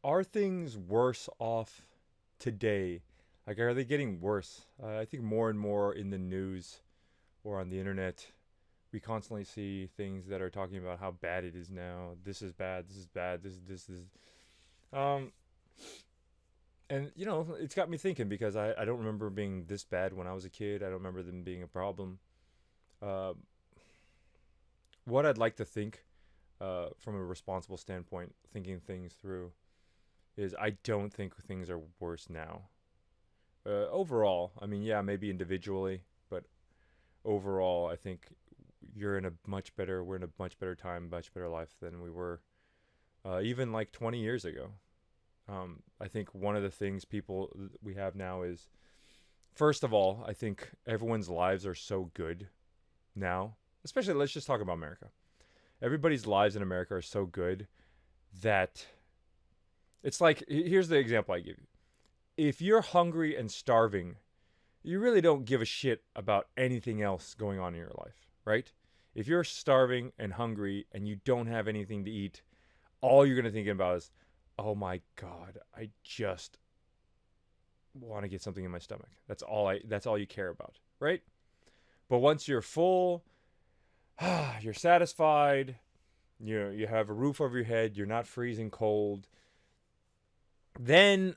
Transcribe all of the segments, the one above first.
are things worse off today? Like, are they getting worse? I think more and more in the news or on the internet, we constantly see things that are talking about how bad it is now. This is bad. This is bad. This is. Um, and it's got me thinking because I don't remember being this bad when I was a kid. I don't remember them being a problem. Uh, what I'd like to think, from a responsible standpoint, thinking things through, is I don't think things are worse now. Overall, I mean, yeah, maybe individually, but overall, I think we're in a much better time, much better life than we were even like 20 years ago. I think one of the things we have now is, first of all, I think everyone's lives are so good now. Especially, let's just talk about America. Everybody's lives in America are so good that it's like, here's the example I give you. If you're hungry and starving, you really don't give a shit about anything else going on in your life, right? If you're starving and hungry and you don't have anything to eat, all you're going to think about is, oh my God, I just want to get something in my stomach. That's all you care about, right? But once you're full, you're satisfied, you have a roof over your head, you're not freezing cold, then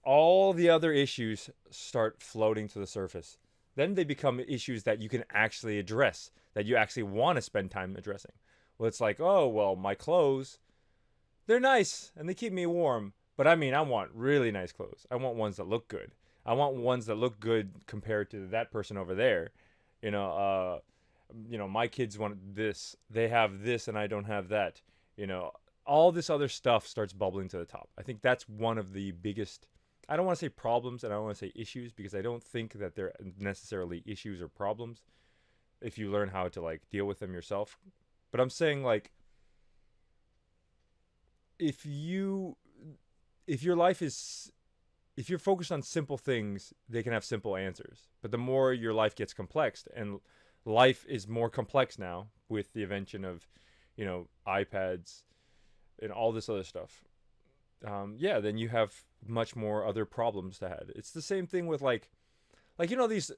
all the other issues start floating to the surface. Then they become issues that you can actually address, that you actually want to spend time addressing. Well, it's like, oh, well, my clothes, they're nice and they keep me warm. But I mean, I want really nice clothes. I want ones that look good. I want ones that look good compared to that person over there. You know, uh, my kids want this. They have this and I don't have that. You know, all this other stuff starts bubbling to the top. I think that's one of the biggest, I don't want to say problems and I don't want to say issues because I don't think that they're necessarily issues or problems if you learn how to like deal with them yourself. But I'm saying like if you if your life is if you're focused on simple things, they can have simple answers. But the more your life gets complex, and life is more complex now with the invention of, iPads and all this other stuff. Yeah, then you have much more other problems to have. It's the same thing with like these,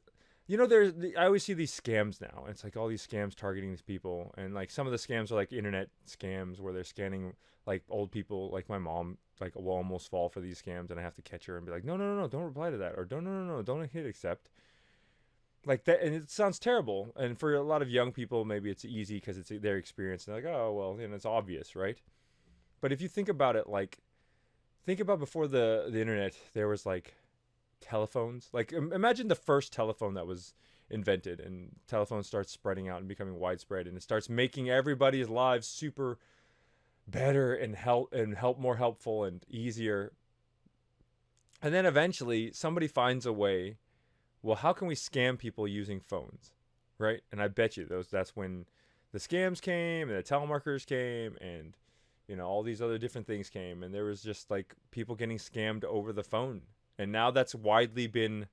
I always see these scams now. It's like all these scams targeting these people, and like some of the scams are like internet scams where they're scanning like old people. Like my mom, like will almost fall for these scams, and I have to catch her and be like, no, no, no, no, don't reply to that, or don't, no, no, no, don't hit accept. Like that, and it sounds terrible. And for a lot of young people, maybe it's easy because it's their experience. And they're like, oh well, it's obvious, right? But if you think about it, like think about before the internet, there was like telephones. Like imagine the first telephone that was invented, and telephones start spreading out and becoming widespread, and it starts making everybody's lives super better and help more helpful and easier. And then eventually somebody finds a way. Well, how can we scam people using phones, right? And I bet you that's when the scams came and the telemarketers came and all these other different things came, and there was just like people getting scammed over the phone. And now that's widely been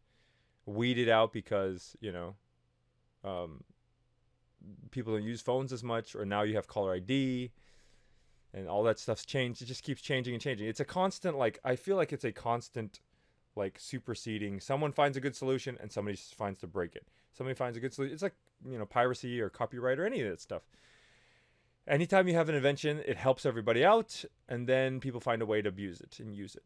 weeded out because um, people don't use phones as much, or now you have caller ID and all that stuff's changed. It just keeps changing and changing. It's a constant, like, I feel like it's a constant, like, superseding. Someone finds a good solution and somebody finds to break it. Somebody finds a good solution. It's like, piracy or copyright or any of that stuff. Anytime you have an invention, it helps everybody out, and then people find a way to abuse it and use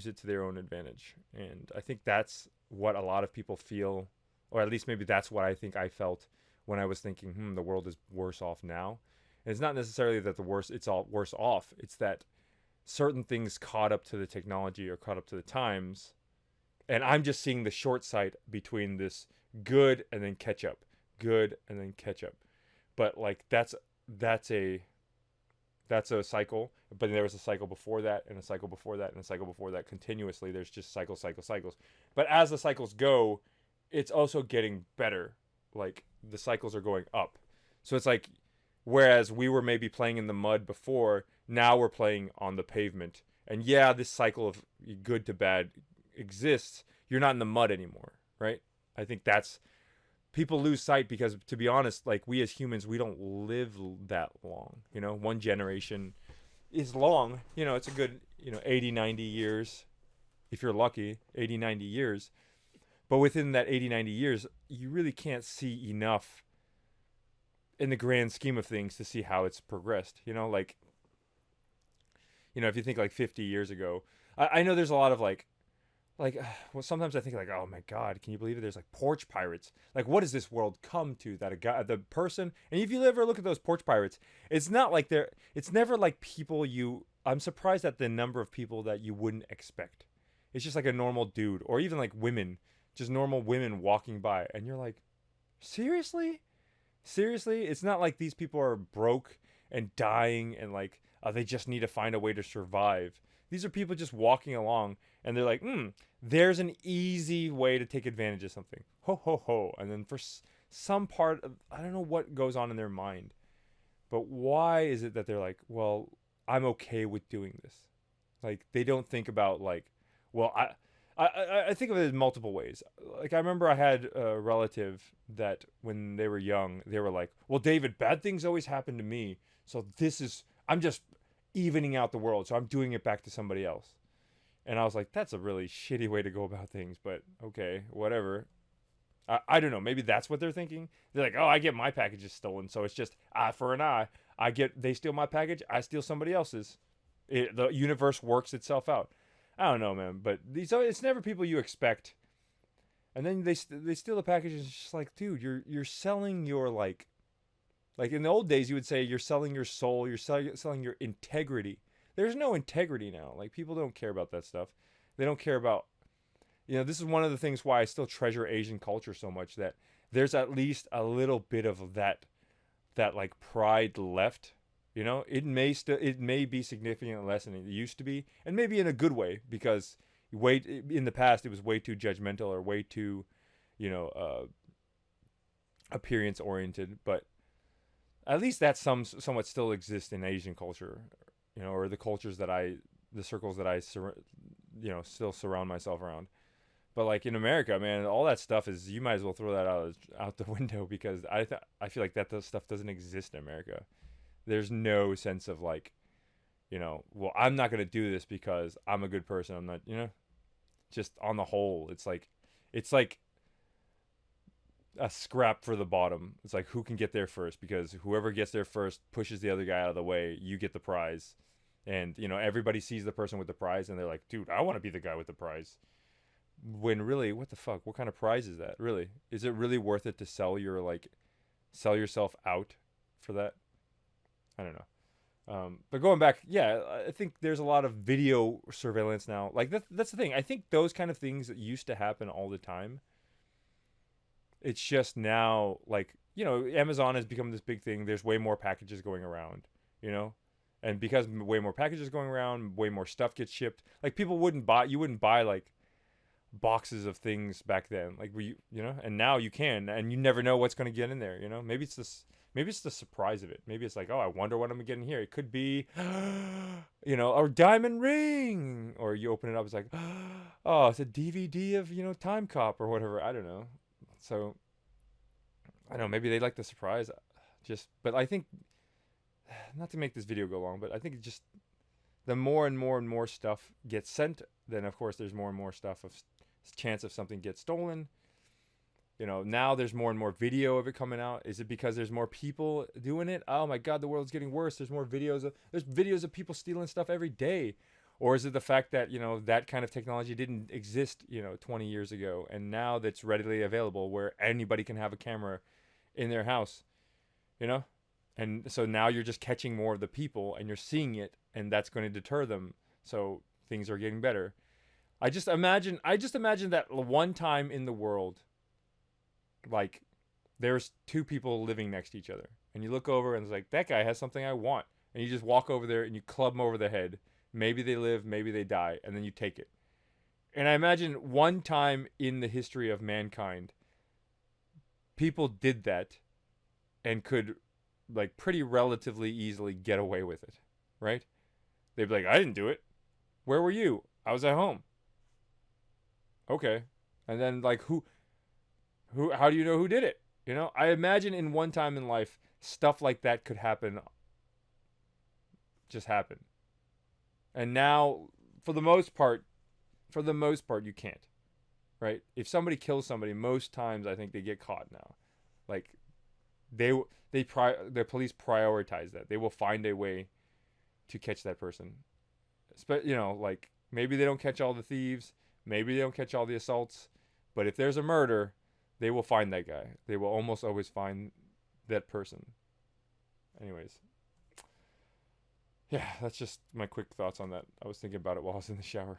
it to their own advantage. And I think that's what a lot of people feel, or at least maybe that's what I think I felt when I was thinking, the world is worse off now. And it's not necessarily that it's all worse off. It's that certain things caught up to the technology or caught up to the times, and I'm just seeing the short sight between this good and then catch up, good and then catch up. But like that's a cycle, but there was a cycle before that and a cycle before that and a cycle before that. Continuously there's just cycles. But as the cycles go, it's also getting better. Like the cycles are going up. So it's like, whereas we were maybe playing in the mud before, now we're playing on the pavement. And yeah, this cycle of good to bad exists. You're not in the mud anymore, right? I think that's, people lose sight because, to be honest, like we as humans, we don't live that long. One generation is long. It's a good 80, 90 years, if you're lucky, 80, 90 years. But within that 80, 90 years, you really can't see enough in the grand scheme of things to see how it's progressed. Like, if you think like 50 years ago, I know there's a lot of like well, sometimes I think like, oh my god, can you believe it? There's like porch pirates. Like, what does this world come to, that the person, and if you ever look at those porch pirates, it's not like it's never like people I'm surprised at the number of people that you wouldn't expect. It's just like a normal dude, or even like women, just normal women walking by, and you're like, seriously? It's not like these people are broke and dying and like they just need to find a way to survive. These are people just walking along, and they're like, there's an easy way to take advantage of something. Ho, ho, ho. And then for some part of, I don't know what goes on in their mind, but why is it that they're like, well, I'm okay with doing this? Like, they don't think about like, well, I think of it in multiple ways. Like, I remember I had a relative that when they were young, they were like, well, David, bad things always happen to me. So I'm just evening out the world. So I'm doing it back to somebody else. And I was like, that's a really shitty way to go about things, but okay, whatever. I don't know. Maybe that's what they're thinking. They're like, oh, I get my packages stolen. So it's just eye for an eye. They steal my package. I steal somebody else's. The universe works itself out. I don't know, man, but it's never people you expect. And then they steal the package, and it's just like, dude, you're selling your like in the old days you would say you're selling your soul, you're selling your integrity. There's no integrity now. Like, people don't care about that stuff. They don't care about, this is one of the things why I still treasure Asian culture so much, that there's at least a little bit of that like pride left. It may be significantly less than it used to be, and maybe in a good way, because in the past it was way too judgmental or way too, appearance oriented. But at least that somewhat still exists in Asian culture, or the circles that I still surround myself around. But like in America, man, all that stuff is, you might as well throw that out the window, because I feel like that stuff doesn't exist in America. There's no sense of like, well, I'm not going to do this because I'm a good person. I'm not, just on the whole, it's like a scrap for the bottom. It's like, who can get there first, because whoever gets there first pushes the other guy out of the way. You get the prize. And, everybody sees the person with the prize and they're like, dude, I want to be the guy with the prize. When really, what the fuck? What kind of prize is that? Really? Is it really worth it to sell yourself out for that? I don't know. But going back, yeah, I think there's a lot of video surveillance now. Like, that's the thing. I think those kind of things that used to happen all the time, it's just now, like, Amazon has become this big thing. There's way more packages going around, and because way more packages going around, way more stuff gets shipped. Like, you wouldn't buy like boxes of things back then, like and now you can, and you never know what's going to get in there. Maybe it's the surprise of it. Maybe it's like, oh, I wonder what I'm getting here. It could be, a diamond ring. Or you open it up, it's like, oh, it's a DVD of, Time Cop or whatever. I don't know. So, I don't know. Maybe they like the surprise. But I think, not to make this video go long, but I think just the more and more and more stuff gets sent, then of course there's more and more stuff of chance of something gets stolen. Now there's more and more video of it coming out. Is it because there's more people doing it? Oh my God, the world's getting worse. There's more videos of people stealing stuff every day. Or is it the fact that, that kind of technology didn't exist, 20 years ago, and now that's readily available where anybody can have a camera in their house, And so now you're just catching more of the people and you're seeing it, and that's going to deter them. So things are getting better. I just imagine that one time in the world, like, there's two people living next to each other, and you look over and it's like, that guy has something I want, and you just walk over there and you club them over the head. Maybe they live, maybe they die, and then you take it. And I imagine one time in the history of mankind, people did that and could, like, pretty relatively easily get away with it, right? They'd be like, I didn't do it. Where were you? I was at home. Okay. And then, like, how do you know who did it? I imagine in one time in life, stuff like that could happen. Just happen. And now, for the most part, you can't. Right? If somebody kills somebody, most times I think they get caught now. Like the police prioritize that. They will find a way to catch that person. Like maybe they don't catch all the thieves, maybe they don't catch all the assaults, but if there's a murder, they will find that guy. They will almost always find that person. Anyways, yeah, that's just my quick thoughts on that. I was thinking about it while I was in the shower.